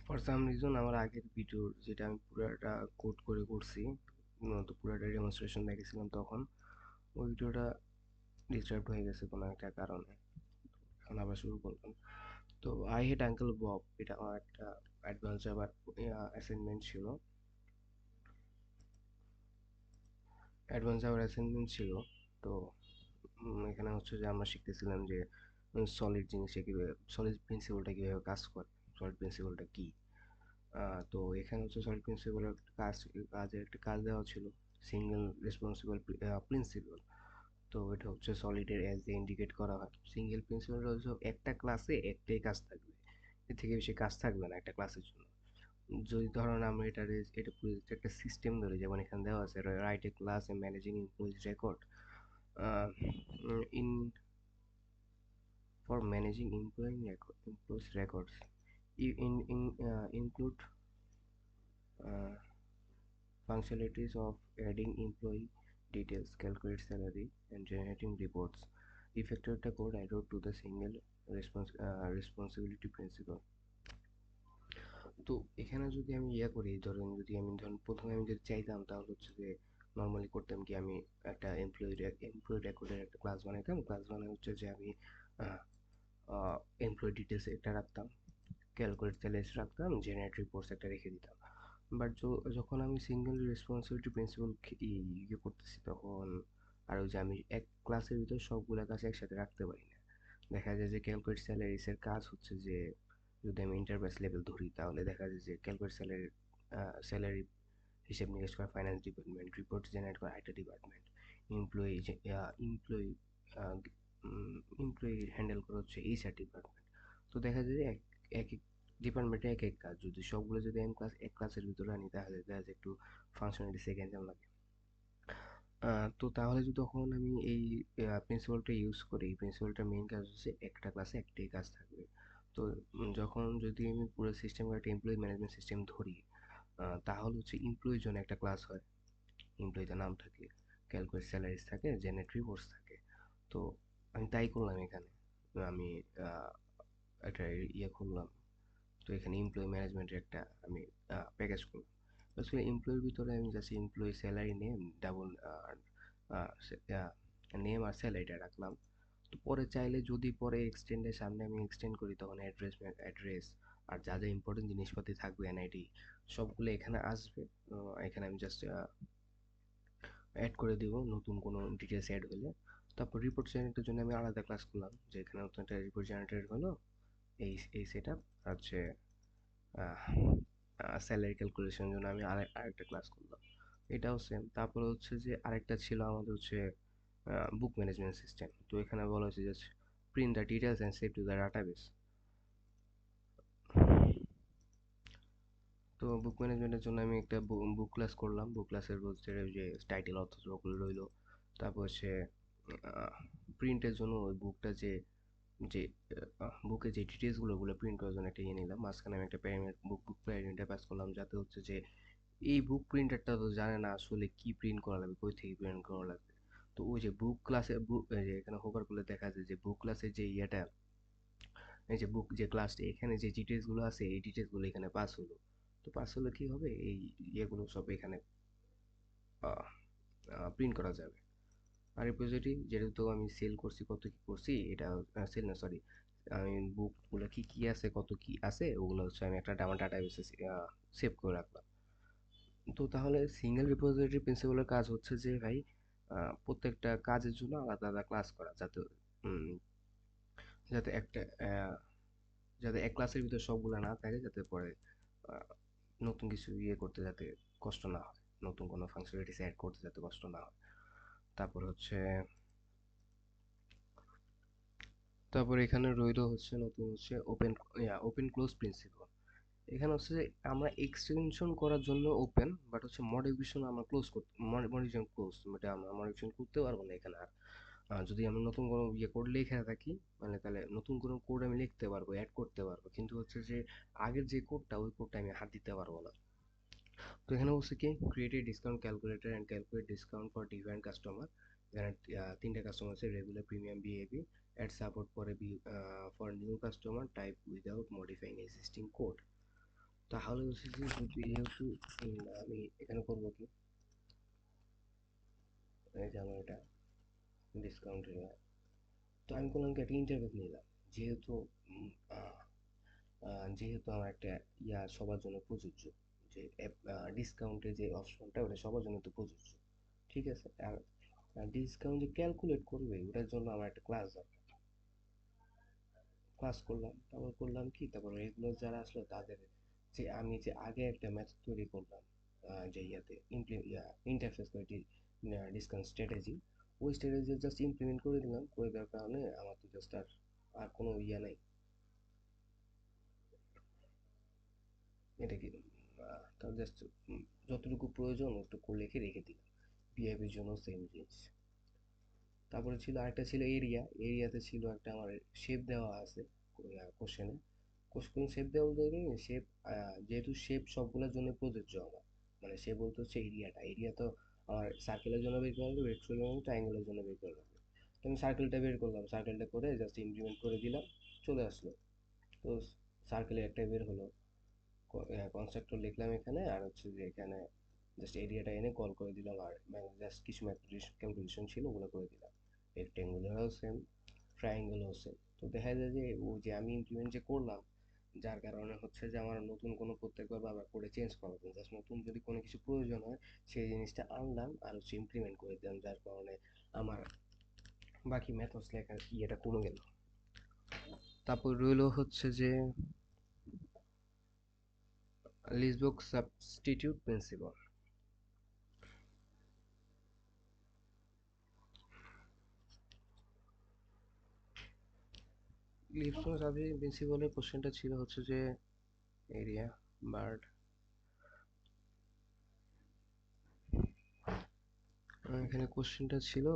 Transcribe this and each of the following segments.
For some reason আমার আগের ভিডিওর যেটা আমি পুরাটা কোড করে করছি, মূলত পুরাটা ডেমনস্ট্রেশন দেখেছিলাম, তখন ওই ভিডিওটা ডিস্টার্ব হয়ে গেছে কোনো একটা কারণে। এখন আবার শুরু করলাম। তো আই হেট আঙ্কেল বব, এটা আমার একটা অ্যাডভান্স আবার অ্যাসাইনমেন্ট ছিল। ছিল। তো এখানে হচ্ছে যে আমরা শিখতেছিলাম যে সলিড জিনিসটা কীভাবে, সলিড প্রিন্সিপালটা কীভাবে কাজ করে, সলিড প্রিন্সিপালটা কী। তো এখানে হচ্ছে সলিড প্রিন্সিপালের কাজের একটা কাজ দেওয়া ছিল, সিঙ্গেল রেসপন্সিবল প্রিন্সিপাল। তো এটা হচ্ছে সলিডের এজ দিয়ে ইন্ডিকেট করা হয়। সিঙ্গেল প্রিন্সিপালটা হচ্ছে একটা ক্লাসে একটাই কাজ থাকবে, এর থেকে বেশি কাজ থাকবে না একটা ক্লাসের জন্য। যদি ধরেন আমরা এটা একটা সিস্টেম ধরি, যেমন এখানে দেওয়া আছে write a class A managing employees record, in for managing employees records, include uh, functionalities of adding employee details, calculate salary, and generating reports. Effective একটা code I wrote to the single responsibility principle. তো এখানে যদি আমি করি, ধরেন প্রথমে আমি যদি চাইতাম, তাহলে হচ্ছে যে নর্মালি করতাম কি, আমি একটা এমপ্লয়ি রেকর্ডের একটা ক্লাস বানাইতাম। ক্লাস বানাই হচ্ছে যে আমি এমপ্লয়ি ডিটেলস একটা রাখতাম, ক্যালকুলেট স্যালারিজ রাখতাম, জেনারেট রিপোর্টস একটা রেখে দিতাম। বাট যখন আমি সিঙ্গেল রেসপন্সিবিলিটি প্রিন্সিপাল করতেছি, তখন আর ওই যে আমি এক ক্লাসের ভিতর সবগুলা কাজ একসাথে রাখতে পারি না। দেখা যায় যে ক্যালকুলেট স্যালারিজ এর কাজ হচ্ছে যে, যদি আমি ইন্টারপ্রাইজ লেভেল ধরি, তাহলে দেখা যায় যে ক্যালকুলেট স্যালারি হিসেব নিকেশ করা ফাইন্যান্স ডিপার্টমেন্ট, রিপোর্ট জেনারেট করা IT department, employee employee employee handle করা হচ্ছে এইচআর ডিপার্টমেন্ট। তো দেখা যায় যে এক এক ডিপার্টমেন্টে এক এক কাজ, যদি সবগুলো যদি আমি এক ক্লাসের ভিতরে আনি, তাহলে দেখা যায় একটু ফাংশনালিটি সেকেন্ড লাগে। তো তাহলে যদি তখন আমি এই প্রিন্সিপালটা ইউজ করি, প্রিন্সিপালটার মেইন কাজ হচ্ছে একটা ক্লাসে একটাই কাজ থাকবে। তো যখন যদি আমি পুরো সিস্টেম একটা এমপ্লয়ি ম্যানেজমেন্ট সিস্টেম ধরি, তাহলে হচ্ছে এমপ্লয়ির জন্য একটা ক্লাস হয়, এমপ্লয়িদের নাম থাকে, ক্যালকুলেট স্যালারিজ থাকে, জেনারেট রিপোর্টস থাকে। তো আমি তাই করলাম এখানে। আমি একটা করলাম। তো এখানে এমপ্লয়ি ম্যানেজমেন্টের একটা আমি প্যাকেজ করলাম। আসলে এমপ্লয়ির ভিতরে আমি just employee salary name double name আর স্যালারিটা রাখলাম। তো পরে চাইলে যদি পরে এক্সটেন্ডের সামনে আমি এক্সটেন্ড করি, তখন অ্যাড্রেস আর যা যা ইম্পর্টেন্ট জিনিসপাতি থাকবে, এনআইডি, সবগুলো এখানে আসবে। এখানে আমি জাস্ট অ্যাড করে দিব নতুন কোনো ডিটেলস অ্যাড হলে। তারপর রিপোর্ট জেনারেটের জন্য আমি আলাদা ক্লাস করলাম, যে এখানে নতুন একটা রিপোর্ট জেনারেটর হলো, এই সেট আপ হচ্ছে স্যালারি ক্যালকুলেশনের জন্য আমি আরেকটা ক্লাস করলাম, এটাও সেম। তারপরে হচ্ছে যে আরেকটা ছিল আমাদের হচ্ছে বুক ম্যানেজমেন্ট সিস্টেম। তো এখানে বলা হয়েছে যে print the details and save to the database. তো বুক ম্যানেজমেন্টের জন্য আমি একটা বুক ক্লাস করলাম। বুক ক্লাসের হচ্ছে যে টাইটেল অথর ওগুলো রইলো। তারপর হচ্ছে প্রিন্টের জন্য ওই বুকটা যে যে বুকে যে ডিটেলস গুলো, ওগুলো প্রিন্ট করার জন্য একটা নিলাম। মাঝখানে আমি একটা বুক প্যারামিটার পাস করলাম, যাতে হচ্ছে যে এই বুক প্রিন্টারটা তো জানে না আসলে কি প্রিন্ট করা লাগবে, কই থেকে প্রিন্ট করা লাগবে। তো ওই যে বুক ক্লাসে যে এখানে হোভার করলে দেখা যায় যে বুক ক্লাসের যে এই যে বুক যে ক্লাসটা, এখানে যে ডিটেলস গুলো আছে, এই ডিটেলস গুলো এখানে পাস হলো। তো পাস হলে কি হবে, এই ইয়েগুলো সব এখানে প্রিন্ট করা যাবে। আর রিপোজিটরি যেহেতু আমি সেল করছি, কত কি করছি, এটা সেল না, সরি, আমি বুকগুলো কি কি আছে, কত কি আছে, ওগুলো হচ্ছে আমি একটা আমার ডাটাবেসে সেভ করে রাখলাম। তো তাহলে সিঙ্গেল রিপোজিটরি প্রিন্সিপালের কাজ হচ্ছে যে ভাই, প্রত্যেকটা কাজের জন্য আলাদা আলাদা ক্লাস করা, যাতে উম, যাতে একটা যাতে এক ক্লাসের ভিতরে সবগুলো না থাকে, যাতে পরে আহ, নতুন কিছু করতে যাতে কষ্ট না হয়, নতুন কোনো ফাংশনালিটিস অ্যাড করতে যাতে কষ্ট না হয়। তারপর হচ্ছে তারপর এখানে রইলো হচ্ছে নতুন হচ্ছে ওপেন ক্লোজ প্রিন্সিপাল। এখানে হচ্ছে যে আমরা এক্সটেনশন করার জন্য ওপেন, বাট হচ্ছে মডিফিকেশন আমরা ক্লোজ করতে, মডিফিকেশন ক্লোজ, এটা আমরা মডিফিকেশন করতে পারবো না এখানে আর। যদি আমরা নতুন কোনো কোড লিখে থাকি, মানে তাহলে নতুন কোনো কোড আমি লিখতে পারবো, অ্যাড করতে পারবো, কিন্তু হচ্ছে যে আগের যে কোডটা, ওই কোডটা আমি হাত দিতে পারবো না। তো এখানে হচ্ছে কি, create a discount calculator and calculate discount for different customer. এখানে তিনটা কাস্টমার আছে, regular, premium, VIP. Add support for for new customer type without modifying existing code. তাহলে হচ্ছে যে যদি যেহেতু আমি এখানে করবো কি, এই যে আমার এটা ডিসকাউন্ট এরিয়া, তো আমি করলাম কি একটা ইন্টারফেস নিলাম, যেহেতু উম, আহ, যেহেতু আমার একটা সবার জন্য প্রযোজ্য, যে ডিসকাউন্টের যে অপশনটা ওটা সবার জন্য তো প্রযোজ্য, ঠিক আছে। আর ডিসকাউন্ট যে ক্যালকুলেট করবে ওটার জন্য আমার একটা ক্লাস দরকার। ক্লাস করলাম, তারপর করলাম কি, তারপর রেগুলার যারা আসলো তাদের যে আমি যে আগে একটা মেথড তৈরি করলাম, যে ইন্টারফেস করে ডিসকাউন্ট স্ট্র্যাটেজি, ওই স্ট্র্যাটেজি জাস্ট ইমপ্লিমেন্ট করে দিলাম, করে দেওয়ার কারণে আমার তো জাস্ট আর আর কোনো নাই। এটা কি তার জাস্ট যতটুকু প্রয়োজন একটু লিখে রেখে দিলাম। পিআইপির জন্য সেম জিনিস। তারপরে ছিল আরেকটা, ছিল এরিয়া। এরিয়াতে ছিল একটা আমার শেপ দেওয়া আছে কোশ্চেনে। কোশ্চেন শেপ দেওয়া বলতে কি, শেপ যেহেতু শেপ সবগুলোর জন্য প্রযোজ্য আমার, মানে সে বলতে হচ্ছে এরিয়াটা, এরিয়া তো আমার সার্কেলের জন্য বের করা লাগবে, রেক্টেঙ্গেলের জন্য, ট্রায়াঙ্গেলের জন্য বের করা লাগবে। তো আমি সার্কেলটা বের করলাম, সার্কেলটা করে জাস্ট ইমপ্লিমেন্ট করে দিলাম, চলে আসলো। তো সার্কেলে একটা বের হলো, কনস্ট্রাক্টর লিখলাম এখানে, আর হচ্ছে যে এখানে জাস্ট এরিয়াটা এনে কল করে দিলাম, আর জাস্ট কিছু ক্যালকুলেশন ছিল ওগুলো করে দিলাম। রেক্টেঙ্গুলারও সেম, ট্রায়াঙ্গেলও সেম। তো দেখা যায় যে ও যে আমি ইমপ্লিমেন্ট যে করলাম, যার কারণে হচ্ছে যে আমার নতুন কোনো প্রত্যেকবার বারবার করে চেঞ্জ করা হতো, জাস্ট নতুন যদি কোনো কিছু প্রয়োজন হয় সেই জিনিসটা আনলাম আর হচ্ছে ইমপ্লিমেন্ট করে দিলাম, যার কারণে আমার বাকি মেথডস লেখার ইয়েটা কমে গেল। তারপর রইল হচ্ছে যে লিসবক সাবস্টিটিউট প্রিন্সিপাল। লিপসন সাবজেক্ট প্রিন্সিপালের কোশ্চেনটা ছিল হচ্ছে যে এরিয়া বার্ড, এখানে কোশ্চেনটা ছিল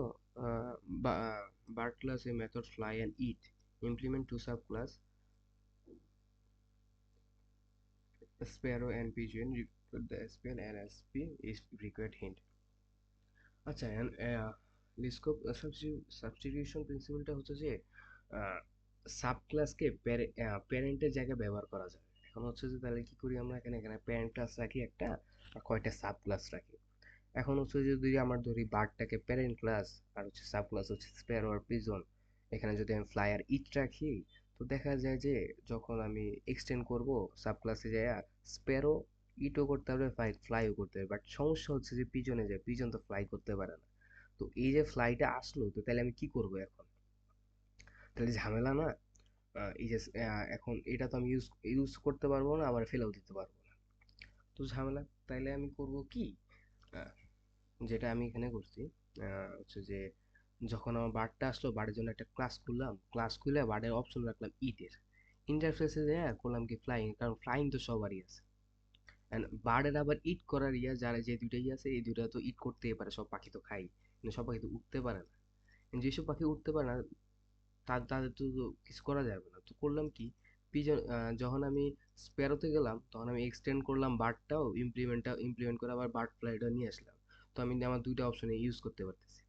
bird class a method fly and eat, implement to sub class sparrow and pigeon, put the SPL and SP is required hint। আচ্ছা, লিস্কোপ সাবস্টিটিউশন প্রিন্সিপালটা হচ্ছে যে সাব ক্লাসকে প্যারেন্টের জায়গায় ব্যবহার করা যায়। এখন হচ্ছে যে তাহলে কি করি আমরা, এখানে এখানে প্যারেন্ট ক্লাস রাখি একটা, আর কয়টা সাব ক্লাস রাখি। এখন হচ্ছে যে যদি আমার ধরি বার্ডটাকে প্যারেন্ট ক্লাস, আর হচ্ছে সাব ক্লাস হচ্ছে স্প্যারো আর পিজন, এখানে যদি আমি ফ্লাই আর ইট রাখি, তো দেখা যায় যে যখন আমি এক্সটেন্ড করব সাব ক্লাসে যায়, স্প্যারো ইটও করতে পারবে, ফ্লাইও করতে পারবে, বাট সমস্যা হচ্ছে যে পিজনে যায়, পিজন তো ফ্লাই করতে পারে না। তো এই যে ফ্লাইটা আসলো, তো তাহলে আমি কি করব এখন, তাহলে ঝামেলা না। এই যে এখন এটা তো আমি ইউজ ইউজ করতে পারবো না, আবার ফেলেও দিতে পারবো না, তো ঝামেলা। তাইলে আমি করব কি, আহ, যেটা আমি এখানে করছি, হচ্ছে যে যখন আমার বার্ডটা আসলো, বার্ডের জন্য একটা ক্লাস খুললাম, ক্লাস খুলে বার্ডের অপশন রাখলাম ইটের, ইন্টারফেসে যায় করলাম কি ফ্লাইং, কারণ ফ্লাইং তো সবারই আছে। এন্ড বার্ডের আবার ইট করার যারা যে দুইটাই আছে, এই দুইটা তো ইট করতেই পারে, সব পাখি তো খাই, কিন্তু সব পাখি তো উঠতে পারে না। যেসব পাখি উঠতে পারে না তাদের তো কিছু করা যাবে না। তো করলাম কি, পিজন যখন আমি স্প্যারোতে গেলাম, তখন আমি এক্সটেন্ড করলাম বার্ডটাও, ইমপ্লিমেন্ট করে আবার বার্ড ফ্লাইটা নিয়ে আসলাম। তো আমি আমার দুইটা অপশনে ইউজ করতে পারতেছি।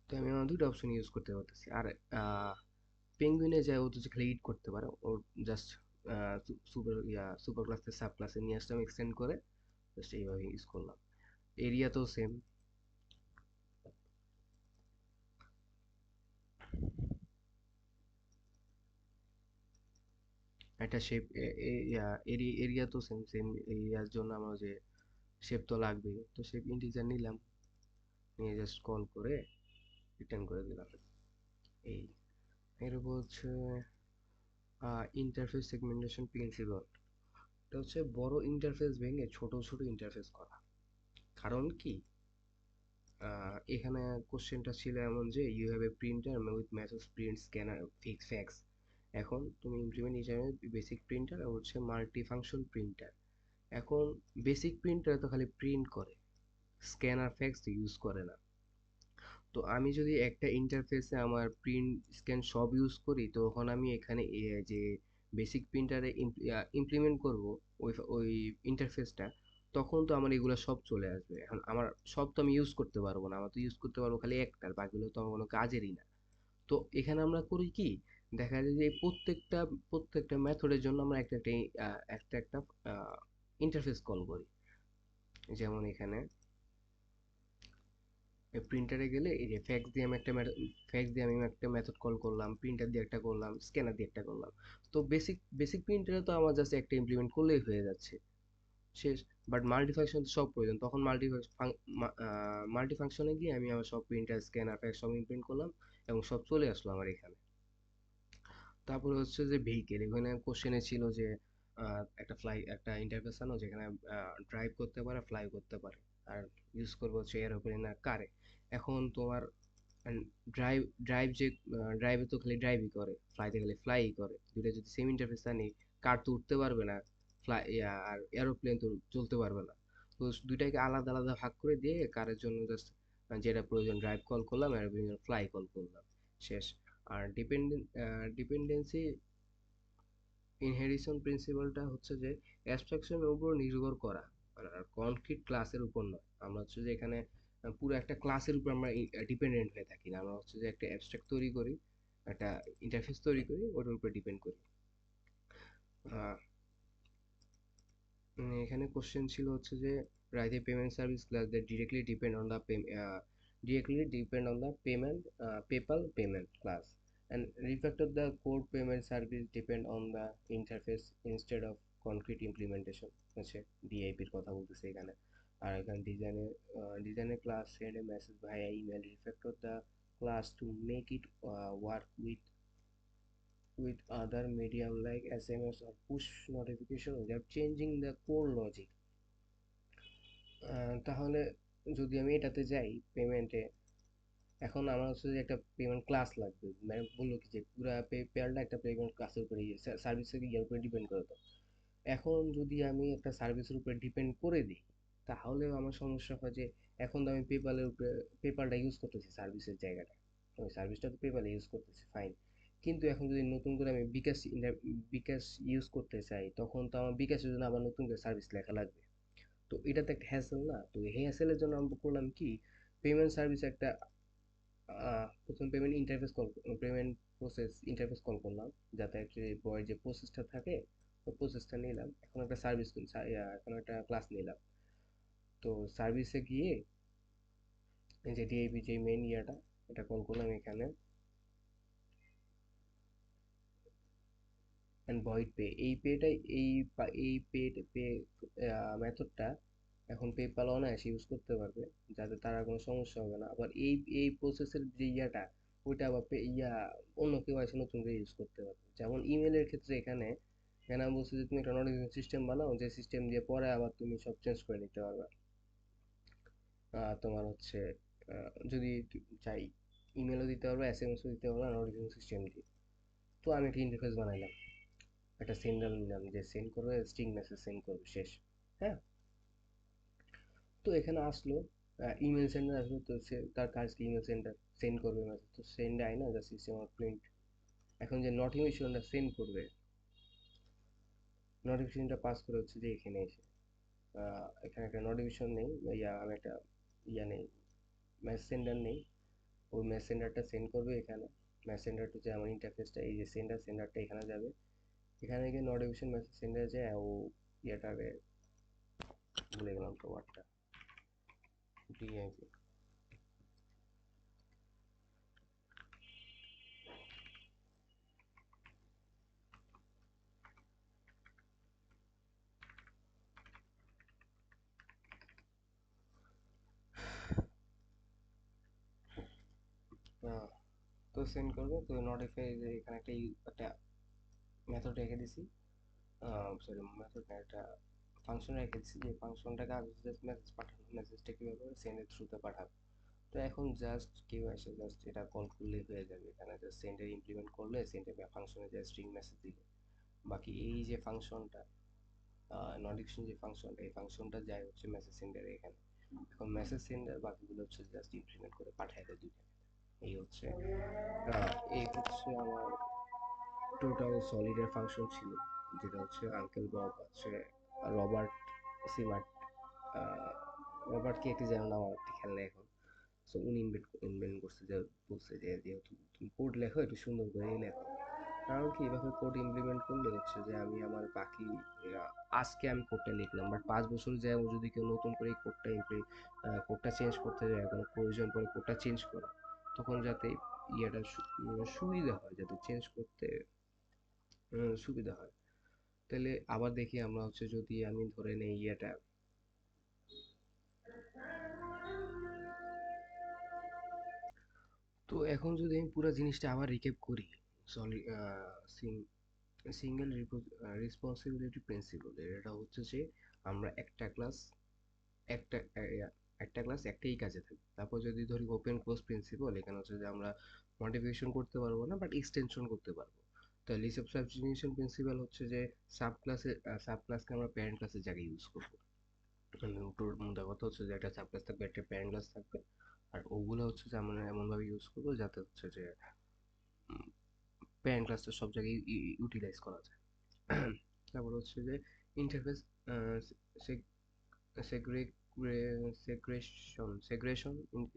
তো আমি আমার দুইটা অপশন ইউজ করতে পারতেছি। আর পেঙ্গুইনে যায় ও তো যে খালি ইট করতে পারে, ওর জাস্ট সুপার ক্লাস থেকে সাব ক্লাসে নিয়ে আসলাম এক্সটেন্ড করে, জাস্ট এইভাবে ইউজ করলাম। এরিয়া তো সেম। একটা শেপ, এরিয়া তো সেম সেম, এরিয়ার জন্য আমার যে শেপ তো লাগবেই, তো শেপ ইন্টিজার নিলাম, নিয়ে জাস্ট কল করে রিটার্ন করে দিলাম। এই এর উপর হচ্ছে ইন্টারফেস সেগমেন্টেশন প্রিন্সিপাল। এটা হচ্ছে বড় ইন্টারফেস ভেঙে ছোট ছোট ইন্টারফেস করা। কারণ কি, এখানে কোশ্চেনটা ছিল এমন যে you have a printer with methods print scanner fix fax. এখন তুমি ইমপ্লিমেন্ট হিসাবে বেসিক প্রিন্টার আর হচ্ছে মাল্টি ফাংশন প্রিন্টার। এখন বেসিক প্রিন্টার তো খালি প্রিন্ট করে, স্ক্যানার ফ্যাক্স ইউজ করে না। তো আমি যদি একটা ইন্টারফেসে আমার প্রিন্ট স্ক্যান সব ইউজ করি, তখন আমি এখানে যে বেসিক প্রিন্টারে ইমপ্লিমেন্ট করব ওই ইন্টারফেসটা, তখন তো আমার এগুলো সব চলে আসবে। এখন আমার সব তো আমি ইউজ করতে পারবো না, আমার তো ইউজ করতে পারবো খালি একটার, বাকিগুলো তো আমার কোনো কাজেরই না। তো এখানে আমরা করি কি, দেখা যায় যে এই প্রত্যেকটা মেথডের জন্য আমরা একটা ইন্টারফেস কল করি। যেমন এখানে প্রিন্টারে গেলে এই যে ফ্যাক্স দিয়ে আমি একটা মেথড কল করলাম, প্রিন্টার দিয়ে একটা করলাম, স্ক্যানার দিয়ে একটা করলাম। তো বেসিক প্রিন্টারে তো আমার জাস্ট একটা ইমপ্লিমেন্ট করলেই হয়ে যাচ্ছে, শেষ। বাট মাল্টিফাংশন সব প্রয়োজন, তখন মাল্টিফাংশনে গিয়ে আমি আমার সব প্রিন্টার স্ক্যানার ফ্যাক্স সব ইমপ্রিন্ট করলাম এবং সব চলে আসলো আমার এখানে। তারপরে হচ্ছে যে ভেহিকেল, এখানে কোশ্চেনে ছিল যে একটা ইন্টারফেস আনো যেখানে ড্রাইভ করতে পারে, ফ্লাই করতে পারে, আর ইউজ করবো হচ্ছে এরোপ্লেন আর কারে। এখন তোমার ড্রাইভ ড্রাইভ যে ড্রাইভে তো খালি ড্রাইভই করে, ফ্লাইতে খালি ফ্লাই করে। দুটো যদি সেম ইন্টারফেস আনি, কার তো উঠতে পারবে না, আর এরোপ্লেন তো চলতে পারবে না। তো দুইটাকে আলাদা আলাদা ভাগ করে দিয়ে কারের জন্য জাস্ট যেটা প্রয়োজন ড্রাইভ কল করলাম, এরোপ্লেন ফ্লাই কল করলাম, শেষ। আর ডিপেন্ডেন্সি ইনহেরিশন প্রিন্সিপালটা হচ্ছে যে অ্যাবস্ট্রাকশনের উপর নির্ভর করা, আর কনক্রিট ক্লাসের উপর নয়। আমরা হচ্ছে যে এখানে পুরো একটা ক্লাসের উপর আমরা ডিপেন্ডেন্ট হয়ে থাকি না, আমরা হচ্ছে যে একটা অ্যাবস্ট্রাক্ট তৈরি করি, একটা ইন্টারফেস তৈরি করি, ওটার উপর ডিপেন্ড করি। আহ, এখানে কোশ্চেন ছিল হচ্ছে যে write a payment service class that directly depend on the payment PayPal payment class, and refactor the core payment service depend on the interface instead of concrete implementation হচ্ছে ডিআইপির কথা বলতেছে এখানে। আর এখানে ডিজাইনের ক্লাস সেন্ড এ message ভাইয়া email, refactor the class to make it work with other medium like SMS or push notification without changing the core logic। তাহলে যদি আমি এটাতে যাই পেমেন্টে, এখন আমার হচ্ছে যে একটা পেমেন্ট ক্লাস লাগবে, মানে বললো কি যে পুরা পেয়ারটা একটা পেমেন্ট ক্লাসের উপরে সার্ভিসের ইয়ার উপরে ডিপেন্ড করে। তো এখন যদি আমি একটা সার্ভিসের উপরে ডিপেন্ড করে দিই, তাহলেও আমার সমস্যা হয় যে এখন তো আমি পেপালটা ইউজ করতেছি সার্ভিসের জায়গাটা, ওই সার্ভিসটা তো পেপালে ইউজ করতেছি, ফাইন। কিন্তু এখন যদি নতুন করে আমি বিকাশ ইউজ করতে চাই, তখন তো আমার বিকাশের জন্য আবার নতুন করে সার্ভিস লেখা লাগবে। তো এটা তো একটা হ্যাসেল না? তো এই হ্যাসেলের জন্য আমরা করলাম কি, পেমেন্ট সার্ভিস একটা প্রথম পেমেন্ট প্রসেস ইন্টারফেস কল করলাম, যাতে অ্যাকচুয়ালি বয়ের যে প্রসেসটা থাকে ওই প্রসেসটা নিলাম, এখন একটা এখন একটা ক্লাস নিলাম। তো সার্ভিসে গিয়ে এই যে ডিআইপি যে মেইন এটা কল করলাম এখানে, এন্ড ভয়েড পে, এই পেটাই এই পে মেথডটা এখন পেপাল অনায়াসে ইউজ করতে পারবে, যাতে তার আর কোনো সমস্যা হবে না। আবার এই প্রসেসের যে ওইটা আবার অন্য কেউ এসে নতুন করে ইউজ করতে পারবে। যেমন ইমেলের ক্ষেত্রে এখানে আমি বলছি যে তুমি একটা নোটিফিকেশন সিস্টেম বানাও, যে সিস্টেম দিয়ে পরে আবার তুমি সব চেঞ্জ করে নিতে পারবে। তোমার হচ্ছে যদি চাই ইমেলও দিতে পারবে, এসএমএসও দিতে পারবে নোটিফিকেশন সিস্টেম দিয়ে। তো আমি একটা ইন্টারফেস বানাইলাম, একটা সেন্ডার নিলাম যে সেন্ড করবে, স্ট্রিং মেসেজ সেন্ড করবে, শেষ। হ্যাঁ, তো এখানে আসলো ইমেল সেন্ডার আসলো, তো সে তার কাজ কি ইমেল সেন্ডার সেন্ড করবে মেসেজ, তো সেন্ড আই না জাস্ট সিস্টেম অফ প্রিন্ট। এখন যে নোটিফিকেশনটা সেন্ড করবে, নোটিফিকেশনটা পাস করে হচ্ছে যে এখানে এসে এখানে একটা নোটিফিকেশন নেই, আমি একটা নেই, মেসেজ সেন্ডার নেই। ওই মেসেজ সেন্ডারটা সেন্ড করবে এখানে। মেসেজ সেন্ডারটা যে আমার ইন্টারফেসটা, এই যে সেন্ডারটা এখানে যাবে, এখানে গিয়ে নোটিফিকেশন মেসেজ সেন্ডার যায় ও ইয়েটারে, ভুলে গেলাম তো ওয়ার্ডটা, ডিআইপি। তো সেন্ড করবে, তো নোটিফাই যে এখানে একটা মেথড রেখে দিছি, সরি মেথড না, একটা ফাংশন রেখে দিছি, যে ফাংশনটাকে আগে জাস্ট মেসেজ পাঠানো, মেসেজটা কীভাবে সেন্ডের থ্রুতে পাঠাবে। তো এখন জাস্ট কেউ এসে জাস্ট এটা কল করলেই হয়ে যাবে, এখানে জাস্ট সেন্ডের ইমপ্লিমেন্ট করলে সেন্ডের ফাংশনে যে স্ট্রিং মেসেজ দিলে, বাকি এই যে ফাংশনটা নোটিফিকেশন যে ফাংশনটা, এই ফাংশনটা যায় হচ্ছে মেসেজ সেন্ডারে এখানে। এখন মেসেজ সেন্ডার বাকিগুলো হচ্ছে জাস্ট ইমপ্লিমেন্ট করে পাঠায় দেয় দুইটা। এই হচ্ছে আমার টোটাল সলিডের ফাংশন ছিল, যেটা হচ্ছে আঙ্কেল বব হচ্ছে রবার্ট সিমার্ট, রবার্ট কে একটি যেন নাম আমার ঠিক খেয়াল নেই এখন। সো উনি ইনভেন্ট করছে, যে বলছে যে যেহেতু তুমি কোড লেখো একটু সুন্দর করে লেখো, কারণ কি এভাবে কোড ইমপ্লিমেন্ট করলে হচ্ছে যে আমি আমার বাকি আহ, আজকে আমি কোডটা লিখলাম, বাট 5 বছর যায় যদি কেউ নতুন করে এই কোডটা চেঞ্জ করতে যায়, কোনো প্রয়োজন পড়ে কোডটা চেঞ্জ করা, তখন যাতে ইয়েটা সুবিধা হয়, যাতে চেঞ্জ করতে সুবিধা হয়। তাহলে আবার দেখি আমরা হচ্ছে যদি আমি ধরে নেই ইয়েটা, তো এখন যদি আমি পুরো জিনিসটা আবার রিক্যাপ করি, সরি, সিঙ্গেল রেসপন্সিবিলিটি প্রিন্সিপাল, এটা হচ্ছে যে আমরা একটা একটা ক্লাস একটাই কাজে থাকি। তারপর যদি ধরি ওপেন ক্লোজ প্রিন্সিপাল, এখানে হচ্ছে যে আমরা মডিফিকেশন করতে পারবো না বাট এক্সটেনশন করতে পারবো। তো লিস্ট সাবস্টিটিউশন প্রিন্সিপাল হচ্ছে যে সাব ক্লাসকে আমরা প্যারেন্ট ক্লাসের জায়গায় ইউজ করবো। মানে মোদ্দা কথা হচ্ছে যে একটা সাব ক্লাস থাকবে, একটা প্যারেন্ট ক্লাস থাকবে, আর ওগুলো হচ্ছে যে আমরা এমন ভাবে ইউজ করবো যাতে হচ্ছে যে প্যারেন্ট ক্লাসটা সব জায়গায় ইউটিলাইজ করা যায়। তারপর হচ্ছে যে ইন্টারফেস সেগ্রেশন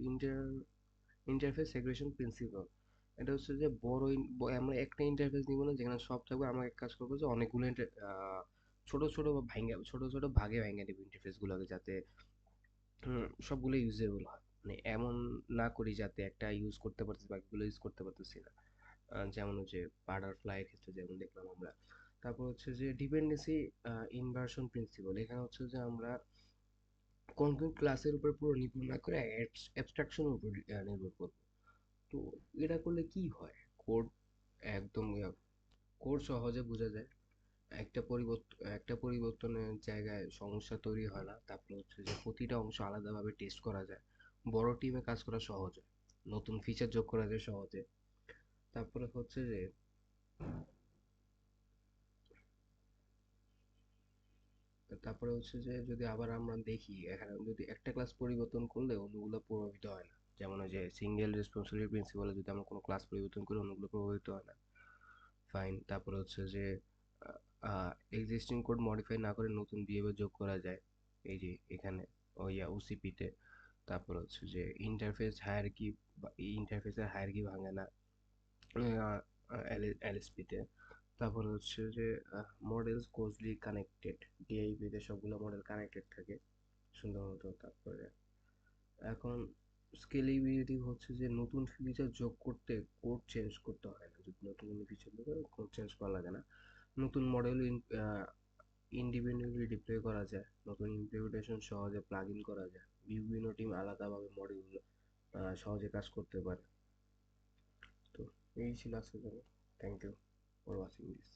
ইন্টার ইন্টারফেস সেগ্রেশন প্রিন্সিপাল, এটা হচ্ছে যে আমরা একটা ইন্টারফেস নিব না যেখানে সব থাকবে। আমরা এক কাজ করবো যে অনেকগুলো ছোট ছোট ভাগে ভাঙে দেবো ইন্টারফেস গুলোকে, যাতে সবগুলো ইউজেবল হয়। মানে এমন না করি যাতে একটা ইউজ করতে পারতেছি বাকিগুলো ইউজ করতে পারতেছি না। যেমন হচ্ছে বাটারফ্লাই এর ক্ষেত্রে যেমন দেখলাম আমরা। তারপর হচ্ছে যে ডিপেন্ডেন্সি ইনভার্সন প্রিন্সিপাল, এখানে হচ্ছে যে আমরা কোন কোন ক্লাসের উপর পুরো নির্ভর না করে অ্যাবস্ট্রাকশনের উপর নির্ভর করব। তো এটা করলে কি হয়, কোড একদম কোড সহজে বোঝা যায়, একটা পরিবর্তনের জায়গায় সমস্যা তৈরি হয় না। তারপর হচ্ছে যে প্রতিটা অংশ আলাদাভাবে টেস্ট করা যায়, বড় টিমে কাজ করা সহজ হয়, নতুন ফিচার যোগ করা যায় সহজে। তারপরে হচ্ছে যে যদি আবার আমরা দেখি, এখানে যদি একটা ক্লাস পরিবর্তন করলে অন্যগুলো প্রভাবিত হয় না। যেমন ওই যে সিঙ্গেল রেসপন্সিবিলিটি প্রিন্সিপালে যদি আমরা কোনো ক্লাস পরিবর্তন করি অন্যগুলো প্রভাবিত হয় না। ফাইন। তারপরে হচ্ছে যে এক্সিস্টিং কোড মডিফাই না করে নতুন বিহেভিয়ার যোগ করা যায়, এই যে এখানে ওসিপিতে। তারপর হচ্ছে যে ইন্টারফেসের হায়ারার্কি ভাঙে না এলএসপিতে। তারপর হচ্ছে যে মডেলস ক্লোজলি কানেক্টেড, ডিআইপিতে সবগুলো মডেল কানেক্টেড থাকে সুন্দর মতো। তারপরে এখন স্কেলেবিলিটি হচ্ছে যে নতুন ফিচার যোগ করতে কোড চেঞ্জ করতে হয় না, যদি নতুন কোনো ফিচার ঢোকে কোড চেঞ্জ করা লাগে না। নতুন মডেল ইন্ডিপেন্ডেন্টলি ডিপ্লয় করা যায়, নতুন ইমপ্লিমেন্টেশন সহজে প্লাগ ইন করা যায়, বিভিন্ন টিম আলাদাভাবে মডিউল সহজে কাজ করতে পারে। তো এই ছিল আজকের জন্য। Thank you for watching this.